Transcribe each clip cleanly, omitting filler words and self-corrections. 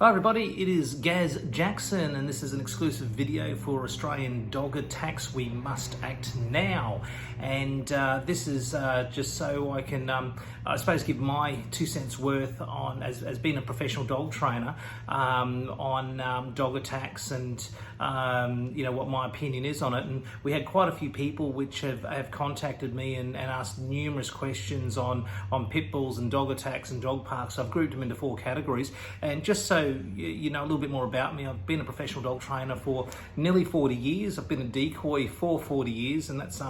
Hi everybody, it is Gaz Jackson and this is an exclusive video for Australian Dog Attacks We Must Act Now. And this is just so I can, I suppose, give my 2 cents worth on, as being a professional dog trainer, on dog attacks and what my opinion is on it. And we had quite a few people which have contacted me and asked numerous questions on pit bulls and dog attacks and dog parks. So I've grouped them into 4 categories. And just so you know a little bit more about me, I've been a professional dog trainer for nearly 40 years. I've been a decoy for 40 years, and that's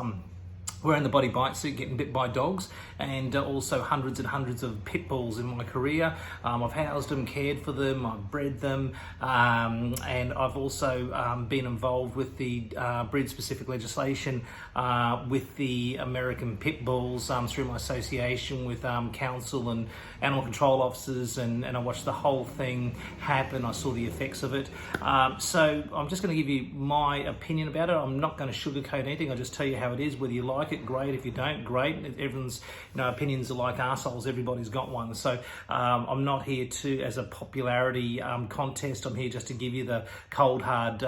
wearing the body bite suit, getting bit by dogs, and also hundreds and hundreds of pit bulls in my career. I've housed them, cared for them, I've bred them, and I've also been involved with the breed-specific legislation with the American pit bulls through my association with council and animal control officers, and I watched the whole thing happen. I saw the effects of it. So I'm just going to give you my opinion about it. I'm not going to sugarcoat anything. I'll just tell you how it is. Whether you like it, great. If you don't, great. Everyone's opinions are like arseholes. Everybody's got one. So I'm not here to as a popularity contest. I'm here just to give you the cold hard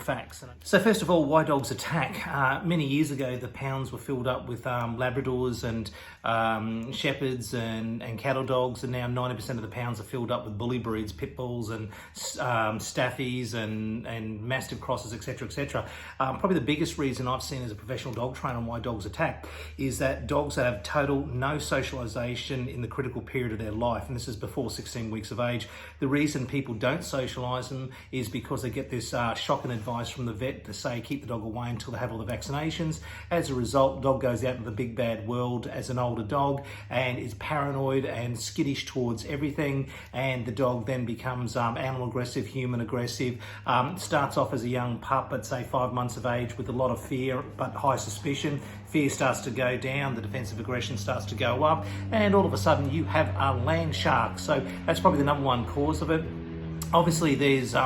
facts. So first of all, why dogs attack? Many years ago, the pounds were filled up with Labradors and Shepherds and cattle dogs, and now 90% of the pounds are filled up with bully breeds, pit bulls and staffies and Mastiff crosses, etc., etc. Probably the biggest reason I've seen as a professional dog trainer on why dogs attack is that dogs that have total no socialization in the critical period of their life, and this is before 16 weeks of age. The reason people don't socialize them is because they get this shocking advice from the vet to say keep the dog away until they have all the vaccinations. As a result, the dog goes out into the big bad world as an older dog and is paranoid and skittish towards everything, and the dog then becomes animal aggressive, human aggressive. Starts off as a young pup at say 5 months of age with a lot of fear but high suspicion. Fear starts to go down, the defensive aggression starts to go up, and all of a sudden you have a land shark. So that's probably the number one cause of it. Obviously, there's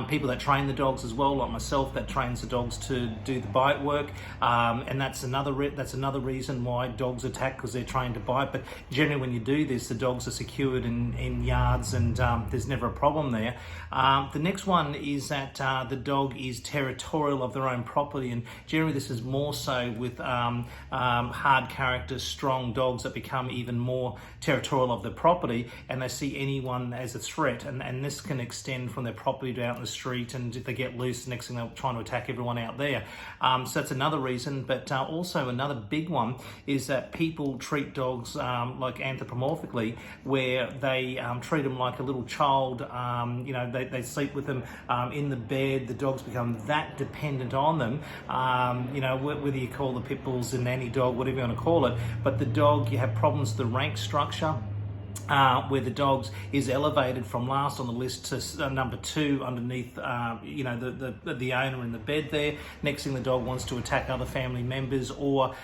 people that train the dogs as well, like myself, that trains the dogs to do the bite work, and that's another reason why dogs attack, because they're trained to bite. But generally, when you do this, the dogs are secured in yards, and there's never a problem there. The next one is that the dog is territorial of their own property, and generally this is more so with hard character, strong dogs that become even more territorial of their property, and they see anyone as a threat, and this can extend from their property to out in the street, and if they get loose, the next thing they're trying to attack everyone out there. So that's another reason. But also another big one is that people treat dogs like anthropomorphically, where they treat them like a little child. They sleep with them in the bed. The dogs become that dependent on them. Whether you call the pit bulls a nanny dog, whatever you want to call it, but the dog, you have problems with the rank structure. Where the dog is elevated from last on the list to number 2 underneath, the owner in the bed there. Next thing, the dog wants to attack other family members, or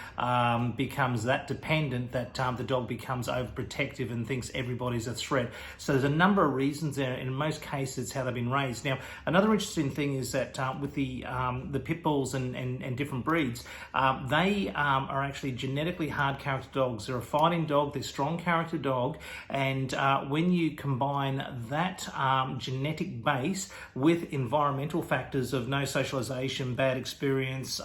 becomes that dependent that the dog becomes overprotective and thinks everybody's a threat. So there's a number of reasons there. In most cases, it's how they've been raised. Now, another interesting thing is that with the pit bulls and different breeds, they are actually genetically hard character dogs. They're a fighting dog. They're strong character dog. And when you combine that genetic base with environmental factors of no socialization, bad experience,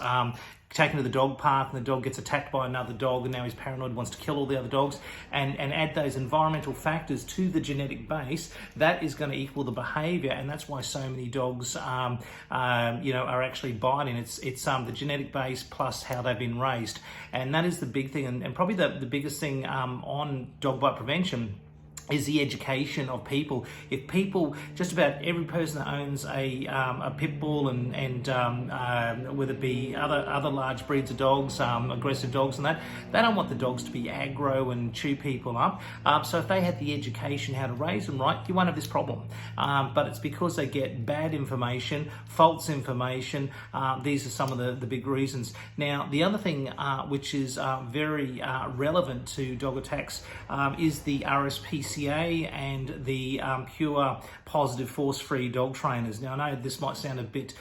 taken to the dog park and the dog gets attacked by another dog and now he's paranoid, wants to kill all the other dogs, and add those environmental factors to the genetic base, that is going to equal the behavior, and that's why so many dogs are actually biting. It's the genetic base plus how they've been raised, and that is the big thing, and probably the biggest thing on dog bite prevention is the education of people. If people, just about every person that owns a pit bull and whether it be other large breeds of dogs, aggressive dogs and that, they don't want the dogs to be aggro and chew people up. So if they had the education how to raise them right, you won't have this problem. But it's because they get bad information, false information. These are some of the big reasons. Now, the other thing which is very relevant to dog attacks is the RSPCA PCA and the Pure Positive Force-Free Dog Trainers. Now, I know this might sound a bit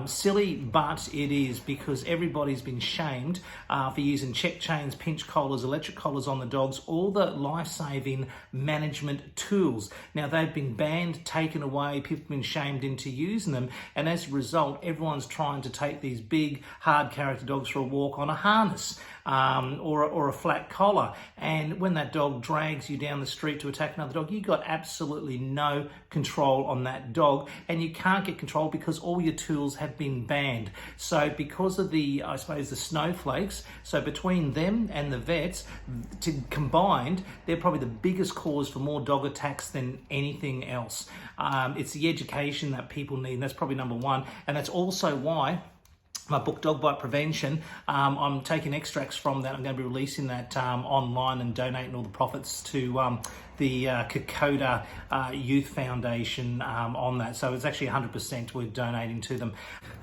silly, but it is, because everybody's been shamed for using check chains, pinch collars, electric collars on the dogs, all the life-saving management tools. Now, they've been banned, taken away, people have been shamed into using them, and as a result, everyone's trying to take these big, hard character dogs for a walk on a harness. Or a flat collar, and when that dog drags you down the street to attack another dog, you got absolutely no control on that dog, and you can't get control because all your tools have been banned. So because of the, I suppose, the snowflakes, so between them and the vets combined, they're probably the biggest cause for more dog attacks than anything else. It's the education that people need, and that's probably number one, and that's also why my book, Dog Bite Prevention, I'm taking extracts from that. I'm going to be releasing that online and donating all the profits to the Kokoda Youth Foundation on that. So it's actually 100% we're donating to them.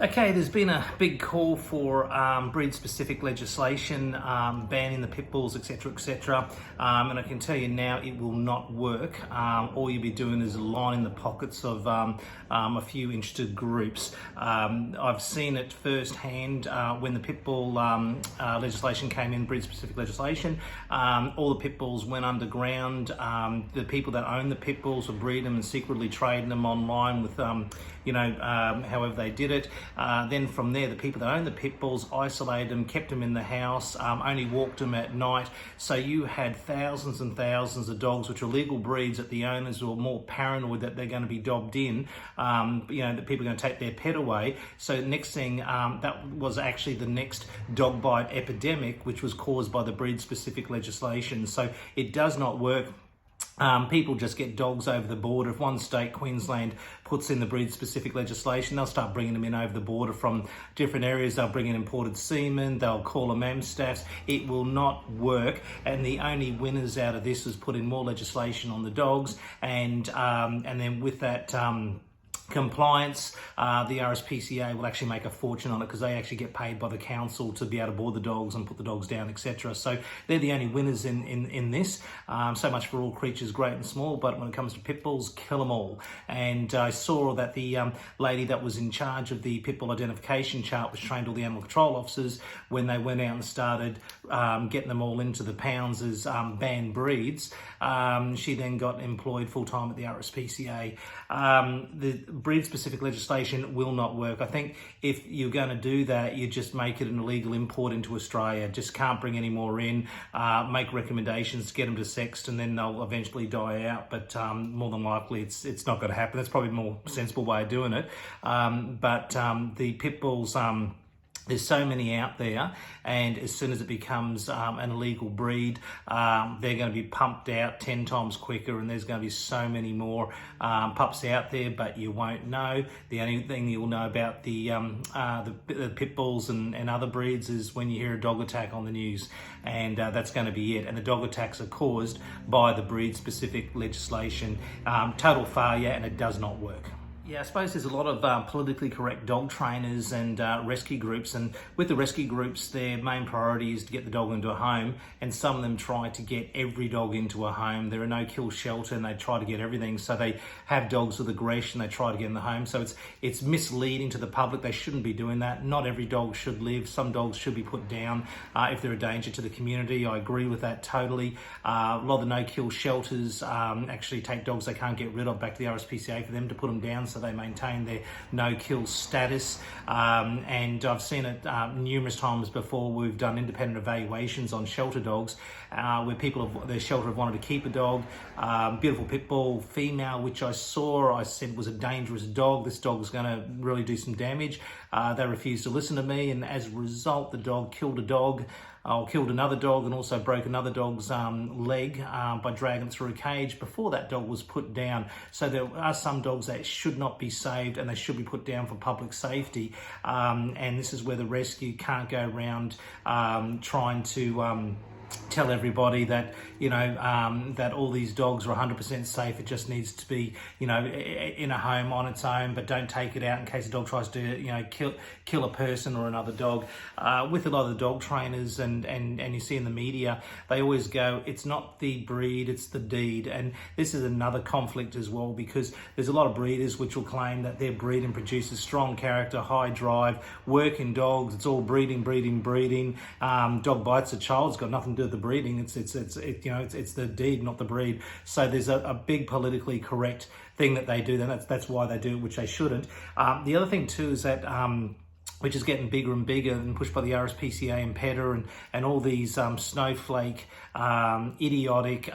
Okay, there's been a big call for breed-specific legislation, banning the pit bulls, etc., etc. And I can tell you now, it will not work. All you'll be doing is lining the pockets of a few interested groups. I've seen it firsthand when the pit bull legislation came in, breed-specific legislation. All the pit bulls went underground. The people that own the pit bulls were breeding them and secretly trading them online with, however they did it. Then from there, the people that owned the pit bulls isolated them, kept them in the house, only walked them at night. So you had thousands and thousands of dogs, which are legal breeds, that the owners were more paranoid that they're going to be dobbed in, that people are going to take their pet away. So next thing, that was actually the next dog bite epidemic, which was caused by the breed-specific legislation. So it does not work. People just get dogs over the border. If one state, Queensland, puts in the breed-specific legislation, they'll start bringing them in over the border from different areas. They'll bring in imported semen. They'll call them Amstaffs. It will not work. And the only winners out of this is putting more legislation on the dogs, and then with that compliance, the RSPCA will actually make a fortune on it, because they actually get paid by the council to be able to board the dogs and put the dogs down, etc. So they're the only winners in this. So much for all creatures, great and small, but when it comes to pit bulls, kill them all. And I saw that the lady that was in charge of the pit bull identification chart was trained all the animal control officers when they went out and started getting them all into the pounds as banned breeds. She then got employed full-time at the RSPCA. The breed-specific legislation will not work. I think if you're going to do that, you just make it an illegal import into Australia. Just can't bring any more in. Make recommendations, get them to sext, and then they'll eventually die out. But more than likely, it's not going to happen. That's probably a more sensible way of doing it. But the pit bulls, there's so many out there, and as soon as it becomes an illegal breed, they're going to be pumped out 10 times quicker, and there's going to be so many more pups out there, but you won't know. The only thing you'll know about the pit bulls and other breeds is when you hear a dog attack on the news, and that's going to be it. And the dog attacks are caused by the breed-specific legislation. Total failure, and it does not work. Yeah, I suppose there's a lot of politically correct dog trainers and rescue groups, and with the rescue groups, their main priority is to get the dog into a home, and some of them try to get every dog into a home. They're a no-kill shelter, and they try to get everything, so they have dogs with aggression, they try to get in the home. So it's misleading to the public. They shouldn't be doing that. Not every dog should live. Some dogs should be put down if they're a danger to the community. I agree with that totally. A lot of the no-kill shelters actually take dogs they can't get rid of back to the RSPCA for them to put them down, so they maintain their no-kill status. And I've seen it numerous times before. We've done independent evaluations on shelter dogs where the shelter have wanted to keep a dog, beautiful pit bull female, which I said was a dangerous dog. This dog was going to really do some damage. They refused to listen to me, and as a result, the dog killed another dog, and also broke another dog's leg by dragging it through a cage before that dog was put down. So there are some dogs that should not be saved, and they should be put down for public safety. And this is where the rescue can't go around trying to tell everybody that, you know, that all these dogs are 100% safe. It just needs to be, you know, in a home on its own, but don't take it out in case a dog tries to, you know, kill a person or another dog. With a lot of the dog trainers and you see in the media, they always go, it's not the breed, it's the deed. And this is another conflict as well, because there's a lot of breeders which will claim that their breeding produces strong character, high drive, working dogs. It's all breeding. Dog bites a child. It's got nothing to do with the breeding. It's the deed, not the breed. So there's a big politically correct thing that they do. And that's why they do it, which they shouldn't. The other thing too is that which is getting bigger and bigger and pushed by the RSPCA and PETA and all these snowflake, idiotic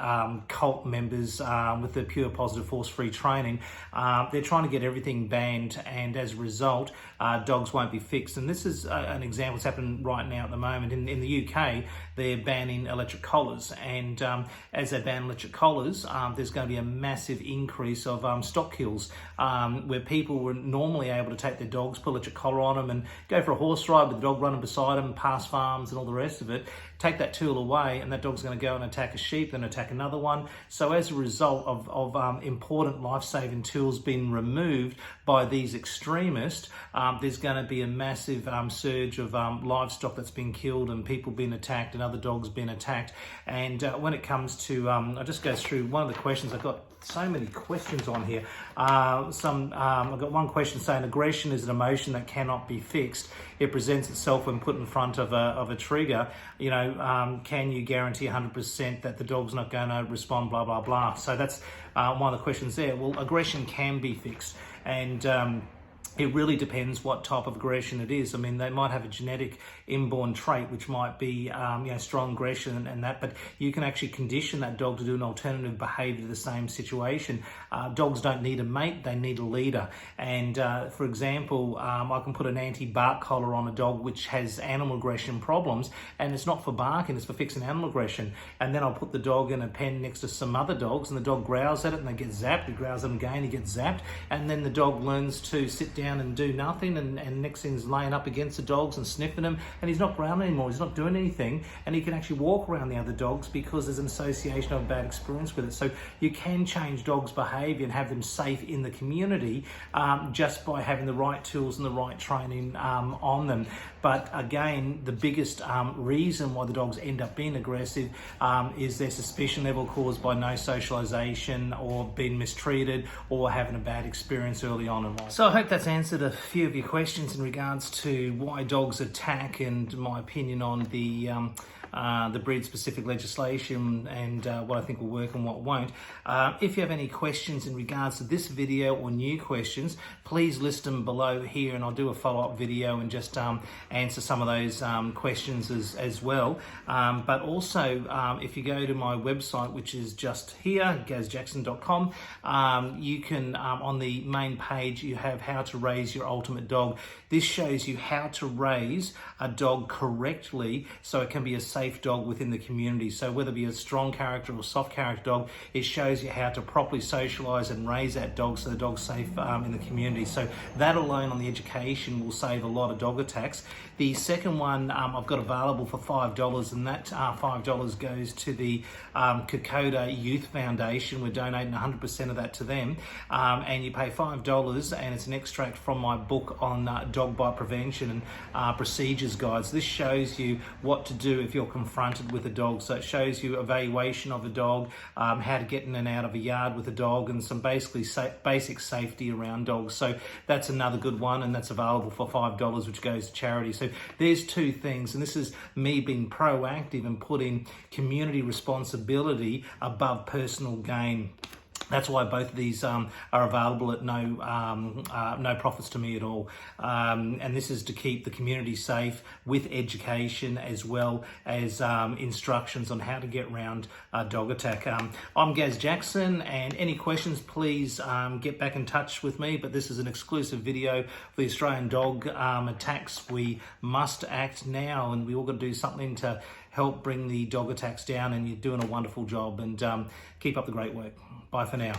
cult members with the pure positive force-free training. They're trying to get everything banned, and as a result, dogs won't be fixed. And this is an example that's happening right now at the moment. In the UK, they're banning electric collars, and as they ban electric collars, there's going to be a massive increase of stock kills, where people were normally able to take their dogs, put an electric collar on them and go for a horse ride with the dog running beside them, past farms and all the rest of it. Take that tool away and that dog's going to go and attack a sheep, then attack another one. So as a result of important life-saving tools being removed by these extremists, there's going to be a massive surge of livestock that's been killed and people being attacked and other dogs being attacked. And when it comes to, I'll just go through one of the questions. I've got so many questions on here. I've got one question saying, aggression is an emotion that cannot be fixed. It presents itself when put in front of a trigger. You know, can you guarantee 100% that the dog's not going to respond, blah, blah, blah. So that's one of the questions there. Well, aggression can be fixed, and it really depends what type of aggression it is. I mean, they might have a genetic inborn trait, which might be, strong aggression and that, but you can actually condition that dog to do an alternative behavior to the same situation. Dogs don't need a mate, they need a leader. And for example, I can put an anti-bark collar on a dog which has animal aggression problems, and it's not for barking, it's for fixing animal aggression. And then I'll put the dog in a pen next to some other dogs, and the dog growls at it and they get zapped. He growls at them again, he gets zapped. And then the dog learns to sit down and do nothing, and next thing is laying up against the dogs and sniffing them, and he's not growling anymore, he's not doing anything, and he can actually walk around the other dogs because there's an association of a bad experience with it. So you can change dogs' behaviour and have them safe in the community just by having the right tools and the right training on them. But again, the biggest reason why the dogs end up being aggressive is their suspicion level caused by no socialisation or being mistreated or having a bad experience early on in life. So I hope that's answered a few of your questions in regards to why dogs attack and my opinion on the breed-specific legislation and what I think will work and what won't. If you have any questions in regards to this video or new questions, please list them below here and I'll do a follow-up video and just answer some of those questions as well. But also, if you go to my website, which is just here, gazjackson.com, you can, on the main page, you have how to raise your ultimate dog. This shows you how to raise a dog correctly so it can be a safe dog within the community. So whether it be a strong character or soft character dog, it shows you how to properly socialise and raise that dog so the dog's safe in the community. So that alone on the education will save a lot of dog attacks. The second one I've got available for $5, and that $5 goes to the Kokoda Youth Foundation. We're donating 100% of that to them, and you pay $5 and it's an extract from my book on dog bite prevention and procedures guides. This shows you what to do if you're confronted with a dog. So it shows you evaluation of a dog, how to get in and out of a yard with a dog, and some basic safety around dogs. So that's another good one, and that's available for $5, which goes to charity. So there's two things, and this is me being proactive and putting community responsibility above personal gain. That's why both of these are available at no profits to me at all. And this is to keep the community safe with education as well as instructions on how to get around a dog attack. I'm Gaz Jackson, and any questions, please get back in touch with me. But this is an exclusive video for the Australian dog attacks. We must act now, and we all got to do something to help bring the dog attacks down, and you're doing a wonderful job, and keep up the great work. Bye for now.